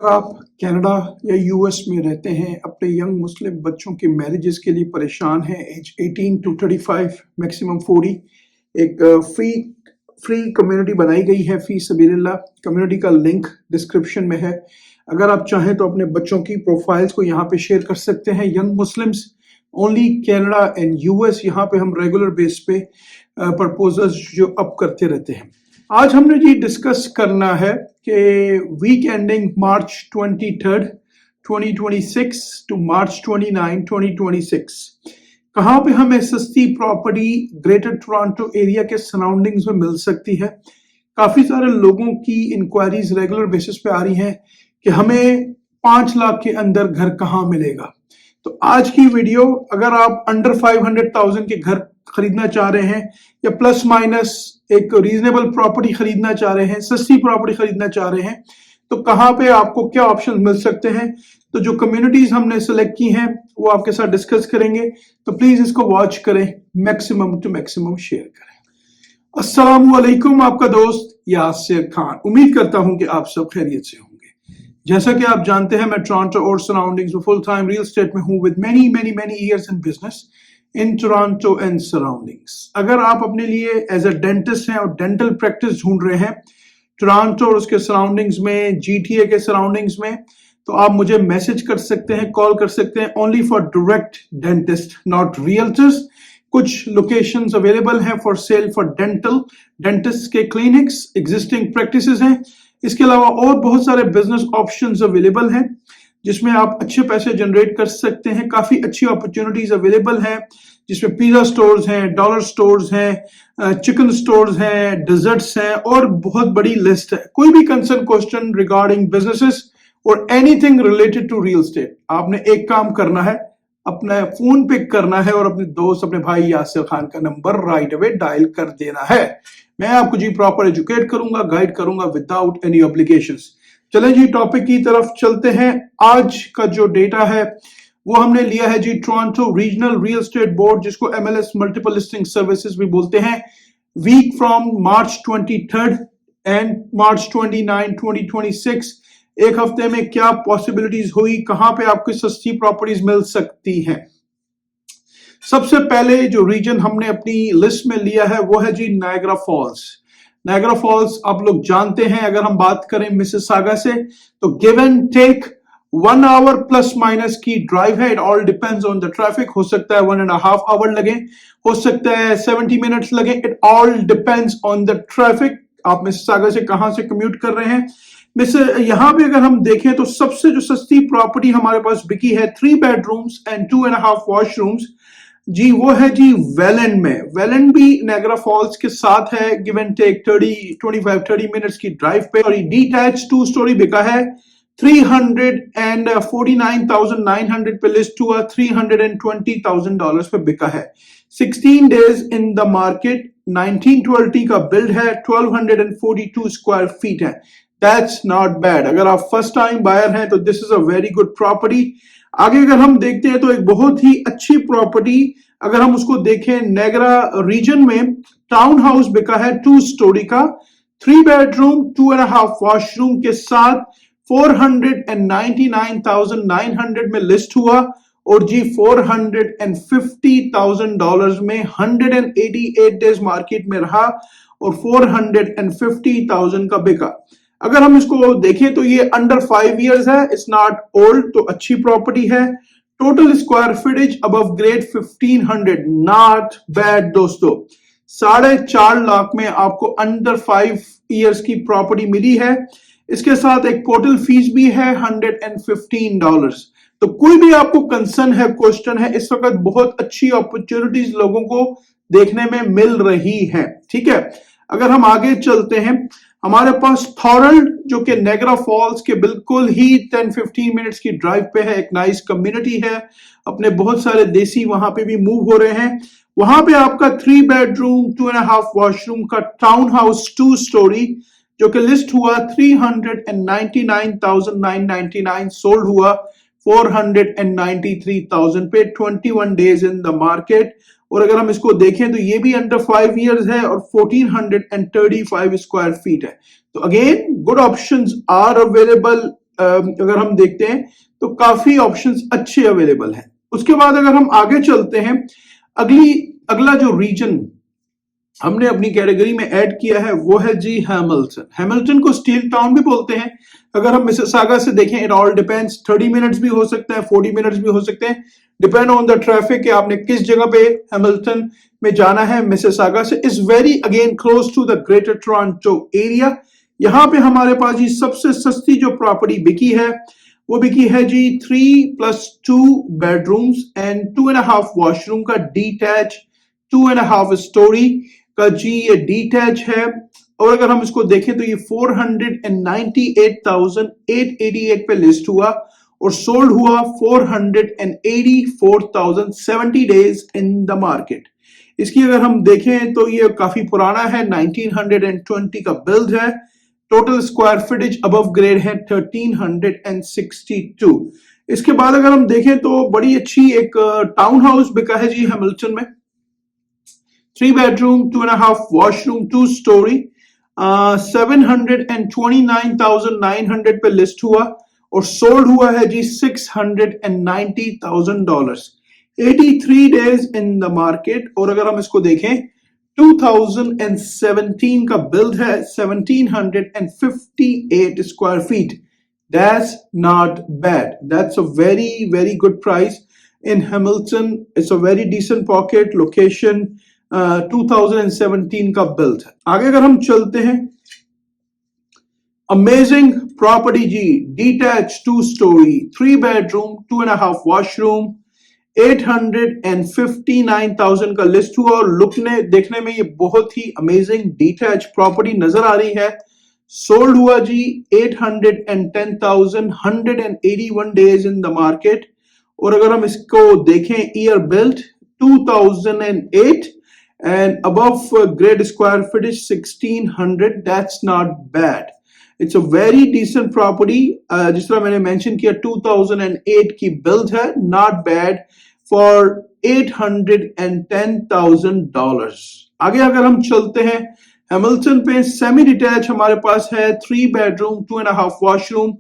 अगर आप कनाडा या यूएस में रहते हैं, अपने यंग मुस्लिम बच्चों के मैरिजेस के लिए परेशान हैं, एज 18 टू 35 मैक्सिमम 40, एक फ्री कम्युनिटी बनाई गई है फी सबीलिल्लाह। कम्युनिटी का लिंक डिस्क्रिप्शन में है। अगर आप चाहें तो अपने बच्चों की प्रोफाइल्स को यहाँ पे शेयर कर सकते हैं। Young Muslims only Canada and US, यहाँ पे हम रेगुलर बेस पे प्रपोजल्स जो अप करते रहते हैं। आज हमने जी डिस्कस करना है कि वीक एंडिंग मार्च 23 2026 टू मार्च 29 2026 कहाँ पे हमें सस्ती प्रॉपर्टी ग्रेटर टोरंटो एरिया के सराउंडिंग्स में मिल सकती है। काफी सारे लोगों की इंक्वायरीज रेगुलर बेसिस पे आ रही हैं कि हमें 5 लाख के अंदर घर कहाँ मिलेगा। तो आज की वीडियो, अगर आप अंडर 500,000 के घर खरीदना चाह रहे हैं या प्लस माइनस एक रीजनेबल प्रॉपर्टी खरीदना चाह रहे हैं, सस्ती प्रॉपर्टी खरीदना चाह रहे हैं, तो कहाँ पे आपको क्या ऑप्शन मिल सकते हैं। तो जो कम्युनिटीज हमने सेलेक्ट की हैं वो आपके साथ डिस्कस करेंगे, तो प्लीज इसको वॉच करें, मैक्सिमम टू मैक्सिमम शेयर करें। अस्सलाम वालेकुम, आपका दोस्त यासिर खान। उम्मीद करता हूं कि आप सब खैरियत से होंगे। जैसा कि आप जानते हैं, मैं टोरंटो और सराउंडिंग्स में फुल टाइम रियल एस्टेट में हूं with many many many years in business in Toronto and surroundings. अगर आप अपने लिए एज अ डेंटिस्ट हैं और डेंटल प्रैक्टिस ढूंढ रहे हैं टोरंटो और उसके सराउंडिंग्स में, जीटीए के सराउंडिंग्स में, तो आप मुझे मैसेज कर सकते हैं, कॉल कर सकते हैं। Only for direct dentist, not realtors. कुछ लोकेशंस अवेलेबल हैं फॉर सेल फॉर डेंटिस्ट के क्लिनिक्स, एग्जिस्टिंग प्रैक्टिसेस हैं। इसके अलावा और बहुत सारे बिजनेस ऑप्शंस अवेलेबल हैं जिसमें आप अच्छे पैसे जनरेट कर सकते हैं। काफी अच्छी अपॉर्चुनिटीज अवेलेबल हैं जिसमें पिज्जा स्टोर्स हैं, डॉलर स्टोर्स हैं, चिकन स्टोर्स हैं, डेजर्ट्स हैं और बहुत बड़ी लिस्ट है। कोई भी कंसर्न क्वेश्चन रिगार्डिंग बिजनेसेस और anything related to real estate, आपने एक काम करना है, अपना फोन पिक करना है और अपने दोस्त, अपने भाई यासिर खान का नंबर राइट अवे डायल कर देना है। मैं आपको जी प्रॉपर एजुकेट करूंगा, गाइड करूंगा विदाउट एनी ऑब्लिगेशंस। चलें जी टॉपिक की तरफ चलते हैं। आज का जो डेटा है वो हमने लिया है जी Toronto regional real estate board, जिसको एमएलएस मल्टीपल लिस्टिंग सर्विसेज भी बोलते हैं। Week from March 23 and March 29 2026, एक हफ्ते में क्या पॉसिबिलिटीज हुई, कहां पे आपको सस्ती प्रॉपर्टीज मिल सकती हैं। सबसे पहले जो रीजन हमने अपनी लिस्ट में लिया है वो है जी नायग्रा फॉल्स। नायग्रा फॉल्स आप लोग जानते हैं, अगर हम बात करें मिसिसागा से तो give and take 1 hour plus minus की ड्राइव है। It all depends on the traffic. हो सकता है 1.5 आवर लगे, हो सकता है 70 मिनट्स लगे। It all depends on the traffic. आप मिसिसागा से कहां से कम्यूट कर रहे हैं। यहाँ पे अगर हम देखें तो सबसे जो सस्ती प्रॉपर्टी हमारे पास बिकी है 3 बेडरूम्स एंड 2.5 वॉशरूम्स जी, वो है जी वेलन में। वेलन भी नायग्रा फॉल्स के साथ है, गिव एंड टेक 25-30 मिनट्स की ड्राइव पे। और डीटैच 2 स्टोरी बिका है, 349,900 पे लिस्ट हुआ, $320,000 पे बिका है। 16 डेज इन द मार्केट, 1920 का बिल्ड है, 1242 स्क्वायर फीट है। That's not bad. अगर आप फर्स्ट टाइम बायर हैं तो this is a very good property. आगे अगर हम देखते हैं तो एक बहुत ही अच्छी प्रॉपर्टी, अगर हम उसको देखें, नायग्रा रीजन में टाउन हाउस बिका है 2 स्टोरी का, 3 बेडरूम 2.5 वॉशरूम के साथ, 499,900 में लिस्ट हुआ और जी $450,000 में 188 डेज मार्केट में रहा और 450,000 का बिका। अगर हम इसको देखें तो ये अंडर 5 इयर्स है, इट्स नॉट ओल्ड, तो अच्छी प्रॉपर्टी है। Total square footage above grade 1500, not bad दोस्तों। 4.5 लाख में आपको अंडर 5 इयर्स की प्रॉपर्टी मिली है। इसके साथ एक पोर्टल फीस भी है $115। तो कोई भी आपको कंसर्न है, क्वेश्चन है, इस वक्त बहुत अच्छी अपॉर्चुनिटीज लोगों को देखने में मिल रही है। ठीक है, अगर हम आगे चलते हैं, हमारे पास थॉरल्ड जो कि नायग्रा फॉल्स के बिल्कुल ही 10-15 मिनट्स की ड्राइव पे है, एक नाइस कम्युनिटी है। अपने बहुत सारे देसी वहां पे भी मूव हो रहे हैं। वहां पे आपका 3 बेडरूम 2.5 वॉशरूम का टाउन हाउस 2 स्टोरी जो कि लिस्ट हुआ 399,999 सोल्ड हुआ 493,000 पे, 21 डेज इन द मार्केट। और अगर हम इसको देखें तो ये भी अंडर 5 इयर्स है और 1435 स्क्वायर फीट है। तो again good options are available अगर हम देखते हैं तो काफी ऑप्शंस अच्छे अवेलेबल हैं। उसके बाद अगर हम आगे चलते हैं, अगला जो रीजन हमने अपनी कैटेगरी में ऐड किया है वो है जी हैमिल्टन। हैमिल्टन को स्टील टाउन भी बोलते हैं। अगर हम मिसिसागा से देखें, इट ऑल डिपेंड्स, 30 मिनट्स भी हो सकते हैं, 40 मिनट्स भी हो सकते हैं, डिपेंड ऑन द ट्रैफिक कि आपने किस जगह पे हैमिल्टन में जाना है। मिसिसागा से is very again close to the Greater Toronto Area. यहाँ पे हमारे पास जी सबसे सस्ती जो प्रॉपर्टी बिकी है वो बिकी है जी 3+2 बेडरूम्स एंड 2.5 वॉशरूम का डिटैच, 2.5 स्टोरी का जी ये डिटैच है। और अगर हम इसको देखें तो ये 498,888 पे लिस्ट हुआ और सोल्ड हुआ 484,000 70 डेज इन द मार्केट। इसकी अगर हम देखें तो ये काफी पुराना है, 1920 का बिल्ड है। Total square footage above grade है 1362। इसके बाद अगर हम देखें तो बड़ी अच्छी एक टाउन हाउस बिका है जी हैमिल्टन में, 3 बेडरूम 2.5 वॉशरूम 2 स्टोरी, 729,900 पे लिस्ट हुआ और सोल्ड हुआ है जी $690,000, 83 डेज इन द मार्केट। और अगर हम इसको देखें 2017 का बिल्ड है, 1758 square feet. That's not bad. That's a very good price in Hamilton. It's a very decent pocket location. 2017 का बिल्ड है। आगे अगर हम चलते हैं, अमेजिंग प्रॉपर्टी जी, डिटैच 2 स्टोरी 3 बेडरूम 2.5 वॉशरूम, 859,000 का लिस्ट हुआ और देखने में ये बहुत ही अमेजिंग डिटैच प्रॉपर्टी नजर आ रही है। सोल्ड हुआ जी 810,181 डेज इन द मार्केट। और अगर हम इसको देखें, year built 2008 and above grade square footage 1600, that's not bad. It's a very decent property. जिस तरह मैंने मेंशन किया 2008 की बिल्ड है, not bad for $810,000। आगे अगर हम चलते हैं, हैमिल्टन पे सेमी डिटैच हमारे पास है 3 बेडरूम 2.5 वॉशरूम,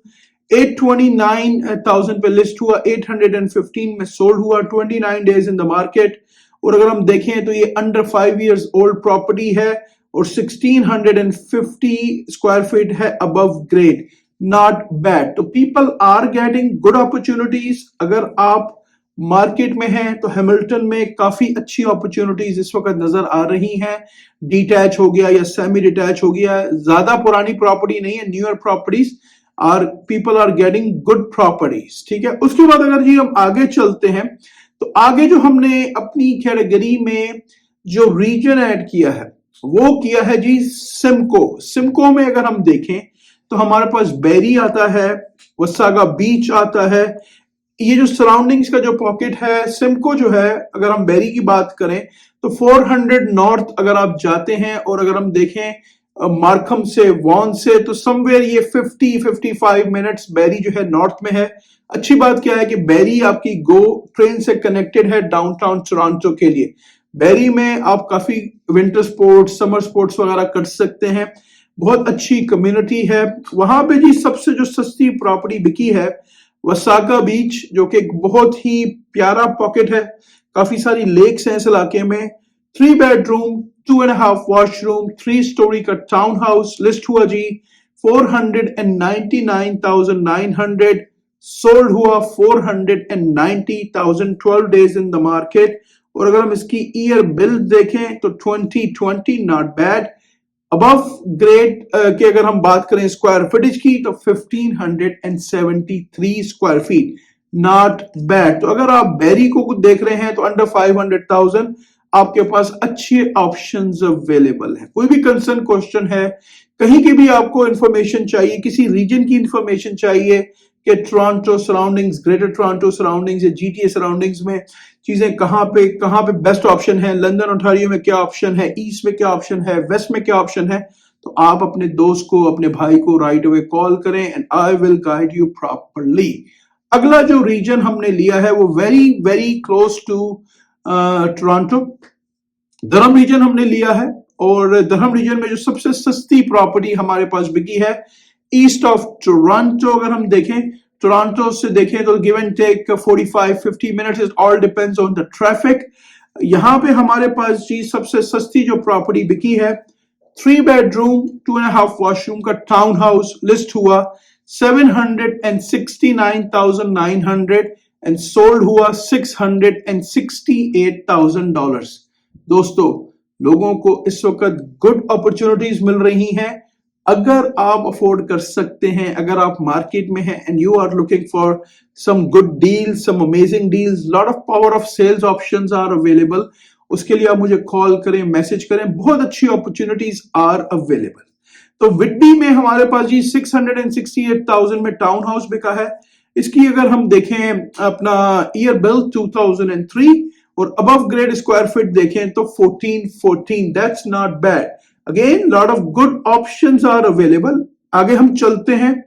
829,000 पे लिस्ट हुआ, 815 में सोल्ड हुआ, 29 डेज इन द मार्केट। और अगर हम देखें तो ये अंडर 5 इयर्स ओल्ड प्रॉपर्टी है और 1650 स्क्वायर फीट है अबव ग्रेड, नॉट बैड। तो people are getting good opportunities. अगर आप मार्केट में हैं तो हैमिल्टन में काफी अच्छी अपॉर्चुनिटीज इस वक्त नजर आ रही हैं। डिटैच हो गया या सेमी डिटैच हो गया, ज्यादा पुरानी प्रॉपर्टी नहीं है, newer properties are, people are getting good properties. ठीक है। उसके बाद अगर जी हम आगे चलते हैं तो आगे जो हमने अपनी कैटेगरी में जो रीजन ऐड किया है वो किया है जी सिमको। सिमको में अगर हम देखें तो हमारे पास बेरी आता है, वसागा बीच आता है। ये जो सराउंडिंग्स का जो पॉकेट है, सिमको जो है, अगर हम बेरी की बात करें तो 400 नॉर्थ अगर आप जाते हैं और अगर हम देखें मार्कम से, वॉन से, तो समवेयर ये 50-55 मिनट्स बेरी जो है नॉर्थ में है। अच्छी बात क्या है कि बेरी आपकी गो ट्रेन से कनेक्टेड है डाउनटाउन टोरंटो के लिए। बेरी में आप काफी विंटर स्पोर्ट्स, समर स्पोर्ट्स वगैरह कर सकते हैं। बहुत अच्छी कम्युनिटी है वहां पे जी। सबसे जो सस्ती प्रॉपर्टी बिकी है वसागा बीच, जो कि एक बहुत ही प्यारा पॉकेट है, काफी सारी लेक्स हैं इस इलाके में। 3 बेडरूम 2.5 वॉशरूम 3 स्टोरी का टाउन हाउस, लिस्ट हुआ जी 499,900, सोल्ड हुआ 490,000, 12 डेज इन द मार्केट। और अगर हम इसकी ईयर बिल देखें तो 2020, नॉट बैड। अबव ग्रेड के अगर हम बात करें स्क्वायर फीटेज की तो 1573 स्क्वायर फीट, नॉट बैड। तो अगर आप बेरी को देख रहे हैं तो अंडर 500,000 आपके पास अच्छे ऑप्शंस अवेलेबल है। कोई भी कंसर्न क्वेश्चन है, कहीं की भी आपको इंफॉर्मेशन चाहिए, किसी रीजन की इंफॉर्मेशन चाहिए कि Toronto surroundings, greater Toronto surroundings या जीटीए सराउंडिंग्स में चीजें कहां पे बेस्ट ऑप्शन है, लंदन ओंटारियो में क्या ऑप्शन है, ईस्ट में क्या ऑप्शन है, वेस्ट में क्या ऑप्शन है, तो आप अपने दोस्त को, अपने भाई को राइट अवे कॉल करें and I will guide you properly. अगला जो रीजन हमने लिया है वो वेरी क्लोज टू टोरंटो, धर्म रीजन हमने लिया है। और धर्म रीजन में जो सबसे सस्ती प्रॉपर्टी हमारे पास बिकी है ईस्ट ऑफ टोरंटो अगर हम देखें, टोरंटो से देखें तो give and take 45-50 minutes, it all depends on the traffic. यहाँ पे हमारे पास जी सबसे सस्ती जो प्रॉपर्टी बिकी है 3 बेडरूम 2.5 वॉशरूम का टाउन हाउस लिस्ट हुआ 769,900 एंड सोल्ड हुआ $668,000। दोस्तों, लोगों को इस वक्त गुड अपॉर्चुनिटीज मिल रही हैं। अगर आप अफोर्ड कर सकते हैं, अगर आप मार्केट में हैं and you are looking for some good deals, some amazing deals, lot of power of sales options are available, उसके लिए आप मुझे कॉल करें, मैसेज करें, बहुत अच्छी अपॉर्चुनिटीज आर अवेलेबल। तो विडबी में हमारे पास जी 668,000 में टाउन हाउस बिका है। इसकी अगर हम देखें अपना ईयर बिल 2003 और अबव ग्रेड स्क्वायर फीट देखें तो 1414, that's not bad. Again lot of good options are available. आगे हम चलते हैं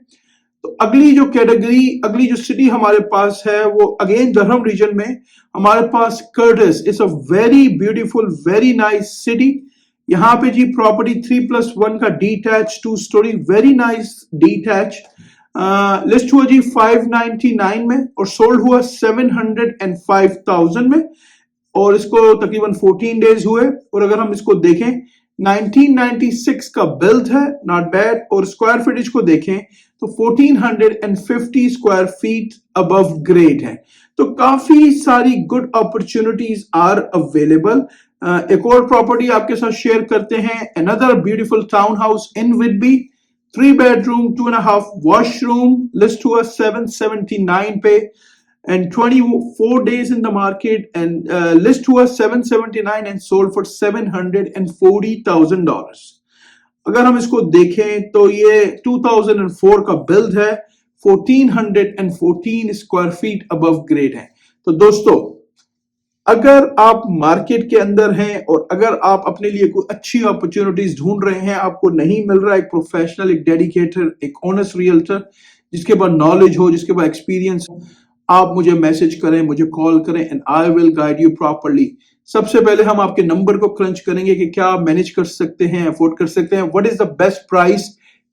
तो अगली जो कैटेगरी, अगली जो सिटी हमारे पास है वो अगेन धर्म रीजन में हमारे पास Courtice. It's a very beautiful, very nice city. यहाँ पे जी प्रॉपर्टी 3+1 का detach 2 storey, very nice detach, list हुआ जी 599 में और सोल्ड हुआ 705,000 में, और इसको तकरीबन 14 डेज हुए। और अगर हम इसको देखें 1996 का बिल्ड है, नॉट बैड, और स्क्वायर फीटेज को देखें तो 1450 स्क्वायर फीट अबव ग्रेड है। तो काफी सारी गुड अपॉर्चुनिटीज आर अवेलेबल। एक और प्रॉपर्टी आपके साथ शेयर करते हैं, another beautiful town house in Whitby, 3 bedroom 2.5 washroom, list हुआ 779 पे and 24 days in the market and list हुआ 779 and sold for $740,000। अगर हम इसको देखें तो ये 2004 का बिल्ड है, 1414 स्क्वायर फीट अबव ग्रेड है। तो दोस्तों, अगर आप मार्केट के अंदर हैं और अगर आप अपने लिए कोई अच्छी अपॉर्चुनिटीज ढूंढ रहे हैं, आपको नहीं मिल रहा एक प्रोफेशनल, एक डेडिकेटेड, एक ऑनेस्ट रियल्टर जिसके पास नॉलेज हो, जिसके पास एक्सपीरियंस हो, आप मुझे मैसेज करें, मुझे कॉल करें and I will guide you properly. सबसे पहले हम आपके नंबर को क्रंच करेंगे कि क्या आप मैनेज कर सकते हैं, अफोर्ड कर सकते हैं, what is the best price,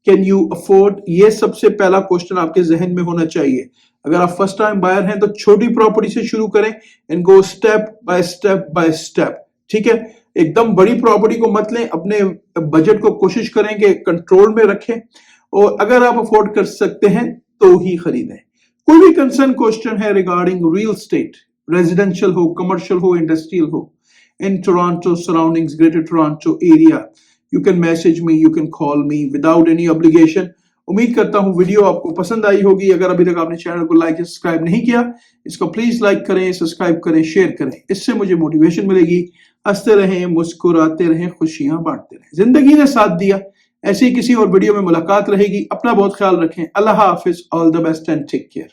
can you afford. ये सबसे पहला क्वेश्चन आपके जहन में होना चाहिए। अगर आप फर्स्ट टाइम बायर हैं तो छोटी प्रॉपर्टी से शुरू करें and go step by step by step, ठीक है। एकदम बड़ी प्रॉपर्टी को मत लें, अपने बजट को कोशिश करें कि कंट्रोल में रखें, और अगर आप अफोर्ड कर सकते हैं तो ही खरीदें। कोई भी कंसर्न क्वेश्चन है रिगार्डिंग रियल स्टेट, रेजिडेंशियल हो, कमर्शियल हो, इंडस्ट्रियल हो, in Toronto surroundings, greater Toronto area, you can message me, you can call me without any obligation. उम्मीद करता हूं वीडियो आपको पसंद आई होगी। अगर अभी तक आपने चैनल को लाइक या सब्सक्राइब नहीं किया, इसको प्लीज लाइक करें, सब्सक्राइब करें, शेयर करें, इससे मुझे मोटिवेशन मिलेगी। हंसते रहें, मुस्कुराते रहें, खुशियां बांटते रहें। जिंदगी ने साथ दिया, ऐसे ही किसी और वीडियो में मुलाकात रहेगी। अपना बहुत ख्याल रखें। अल्लाह हाफिज, all the best and take care.